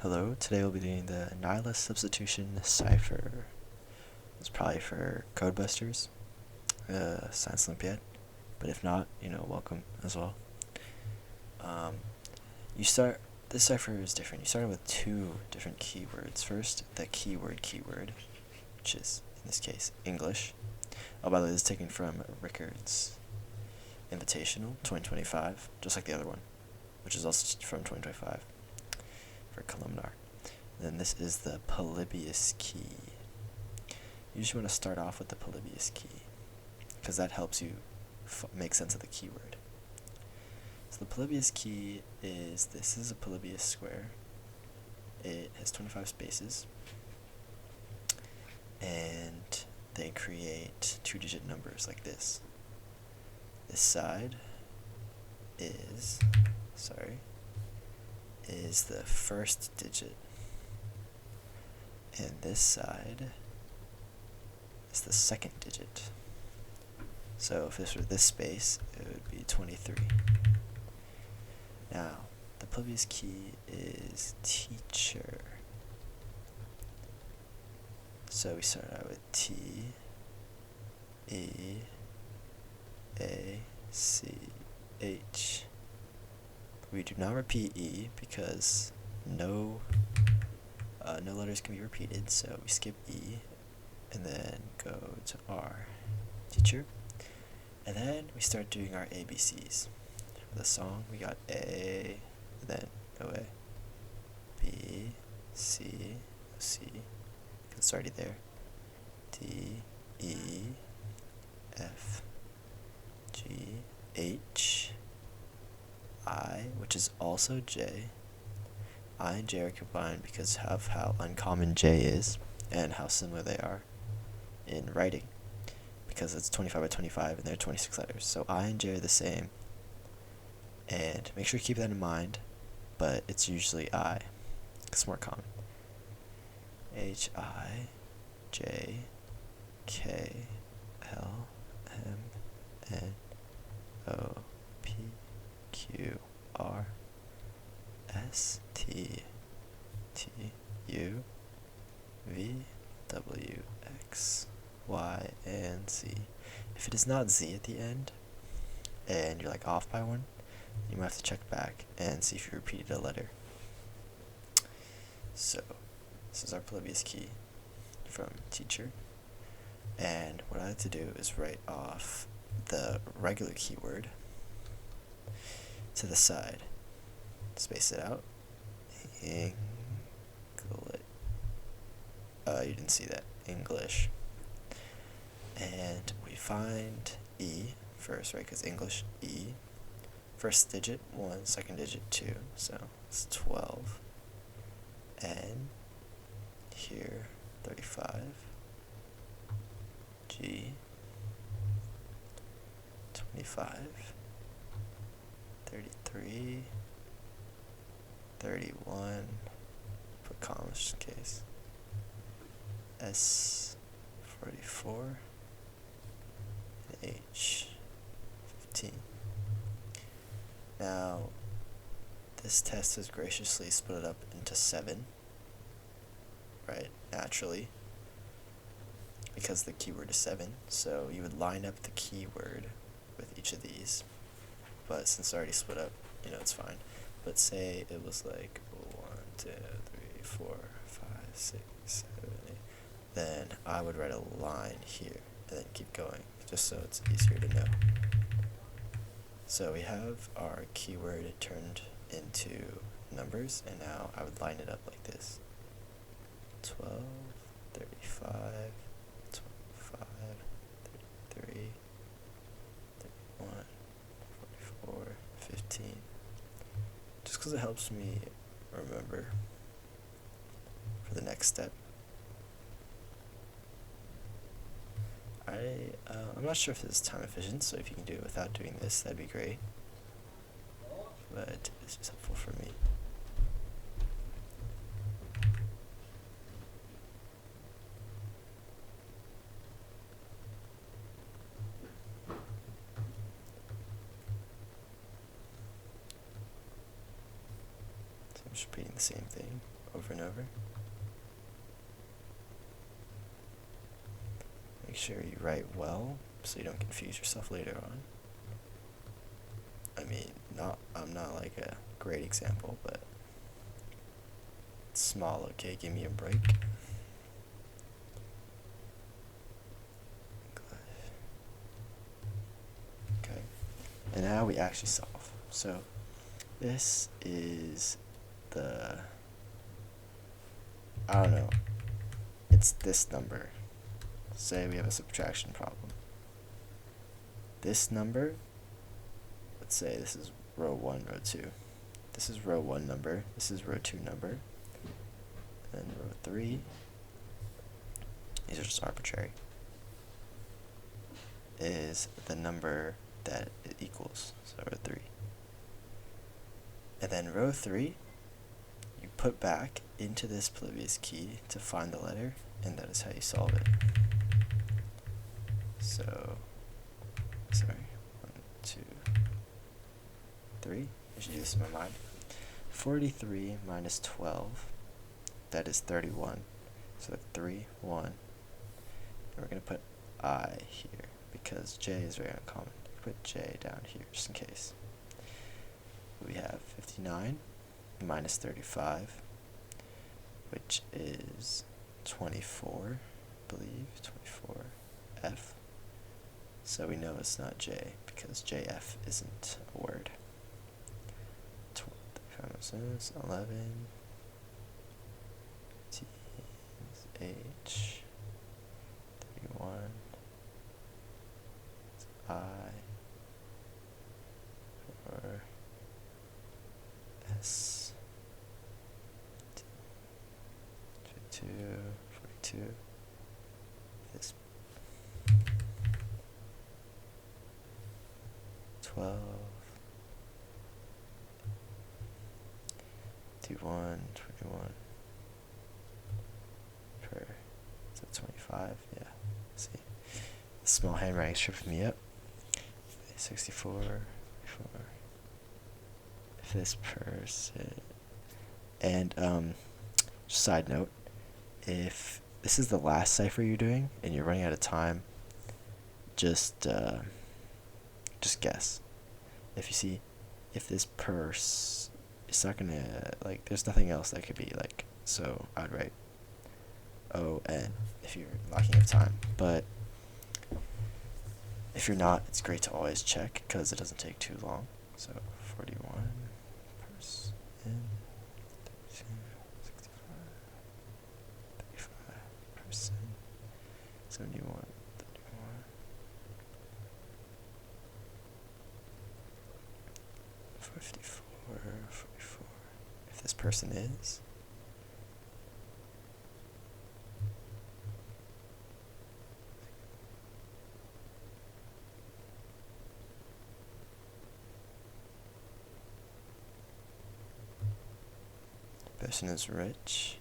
Hello, today we'll be doing the nihilist substitution cipher. It's probably for codebusters, Science Olympiad, but if not, welcome as well. This cipher is different. You start with two different keywords. First, the keyword, which is, in this case, English. Oh, by the way, this is taken from Rickard's Invitational 2025, just like the other one, which is also from 2025. For columnar. Then this is the Polybius key. You usually want to start off with the Polybius key because that helps you make sense of the keyword. So the Polybius key is, this is a Polybius square. It has 25 spaces and they create two-digit numbers like this. This side is the first digit, and this side is the second digit. So if this were this space, it would be 23. Now, the Polybius key is teacher. So we start out with T, E, A, C, H. We do not repeat E because no letters can be repeated, so we skip E and then go to R, teacher, and then we start doing our ABCs. For the song, we got A, then OA, B, C, C, it's already there, D, E, F, G, H, I, which is also J. I and J are combined because of how uncommon J is and how similar they are in writing, because it's 25 by 25 and there are 26 letters. So I and J are the same, and make sure you keep that in mind, but it's usually I. It's more common. H, I, J, K, L, M, N, O, P, Q, R, S, T, T, U, V, W, X, Y, and Z. If it is not Z at the end, and you're like off by one, you might have to check back and see if you repeated a letter. So, this is our Polybius key from teacher. And what I like to do is write off the regular keyword to the side. Space it out. You didn't see that. English. And we find E first, right? Because English, E. First digit, 1, second digit, 2. So it's 12. N. Here, 35. G. 25. 33, 31, put commas just in case, S, 44, and H, 15. Now, this test has graciously split it up into 7, right, naturally, because the keyword is 7, so you would line up the keyword with each of these. But since it's already split up, it's fine. But say it was like 1, 2, 3, 4, 5, 6, 7, 8. Then I would write a line here and then keep going, just so it's easier to know. So we have our keyword turned into numbers, and now I would line it up like this. 12, 35, 25, 33, 31, 15, just because it helps me remember for the next step. I'm not sure if this is time efficient, so if you can do it without doing this, that'd be great, but it's just helpful for me. So I'm just repeating the same thing over and over. Make sure you write well so you don't confuse yourself later on. I mean, I'm not like a great example, but it's small, okay? Give me a break. Okay, and now we actually solve. So this is the, I don't know, it's this number. Say we have a subtraction problem. This number, let's say this is row 1, row 2. This is row 1 number, this is row 2 number, and row 3, these are just arbitrary, is the number that it equals, so row 3. And then row 3, you put back into this Polybius key to find the letter, and that is how you solve it. So, sorry, 1, 2, 3, I should do this in my mind. 43 minus 12, that is 31. So 3, 1, and we're going to put I here, because J is very uncommon. Put J down here, just in case. We have 59 minus 35, which is 24, I believe, 24F. So we know it's not J, because JF isn't a word. 11, T, H, 31, I, 4, S, 22, 42, this 12, 21, 21, per, is that 25? Yeah, see, the small handwriting is tripping me up. 64, 4, if this person, and just side note, if this is the last cipher you're doing and you're running out of time, just guess. If you see, if this purse, it's not gonna, like, there's nothing else that could be, like, so I'd write O-N if you're lacking of time. But if you're not, it's great to always check, because it doesn't take too long. So 41, purse, in, 32, 65, 35, person, 71, 31. 54, 44, if this person is. The person is rich.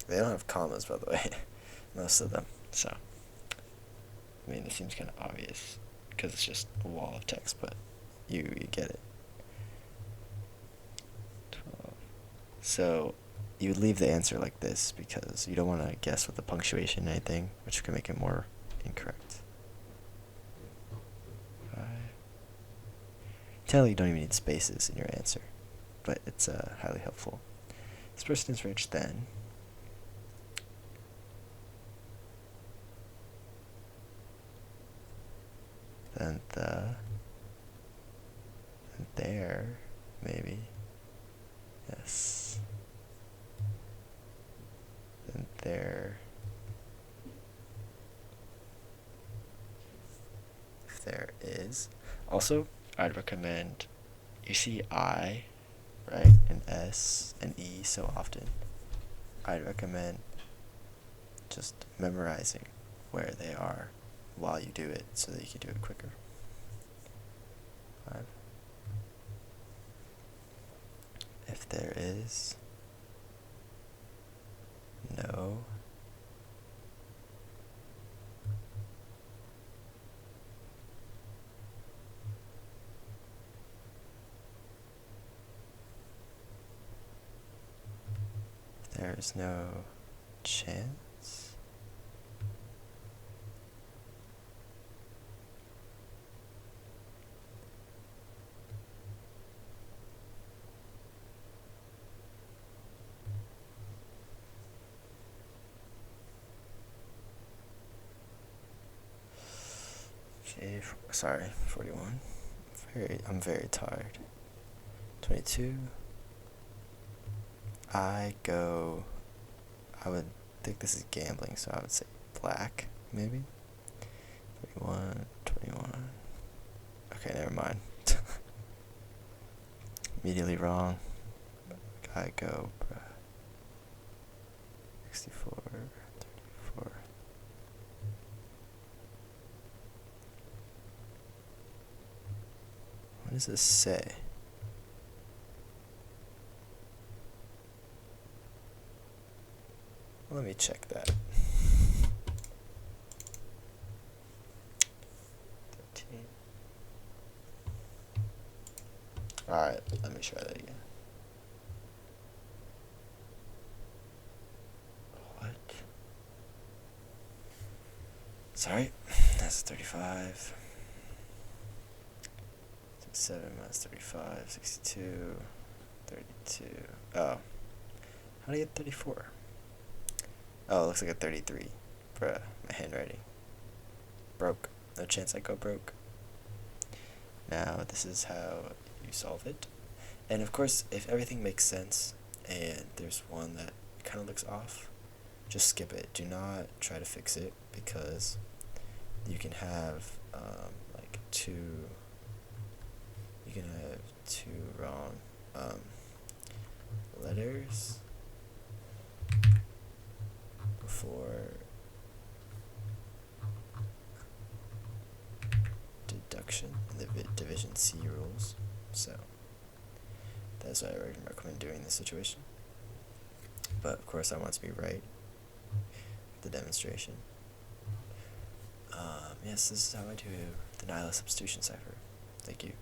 They don't have commas, by the way, most of them, so, I mean, it seems kind of obvious, because it's just a wall of text, but you get it. 12. So you would leave the answer like this, because you don't want to guess with the punctuation or anything, which could make it more incorrect. 5. Tell you don't even need spaces in your answer, but it's highly helpful. This person is rich then. Then there, maybe. Yes. Then there. If there is. Also, I'd recommend, you see I, right, and S and E so often. I'd recommend just memorizing where they are while you do it, so that you can do it quicker. 5. If there is no There's no chance. Okay, sorry, 41. I'm very tired. 22. I would think this is gambling, so I would say black, maybe. 21, 21. Okay, never mind. Immediately wrong. I go, bruh. 64, 34. What does this say? Let me check that. 13. Alright, let me try that again. What? Sorry, that's 35. 67 minus 35, 62, 32. Oh. How do I get 34? Oh, it looks like a 33. Bruh, my handwriting. Broke. No chance I go broke. Now, this is how you solve it. And of course, if everything makes sense and there's one that kind of looks off, just skip it. Do not try to fix it, because you can have like two wrong letters before deduction in the division C rules. So that's what I would recommend doing in this situation. But of course I want to be right with the demonstration. Yes, this is how I do the nihilist substitution cipher. Thank you.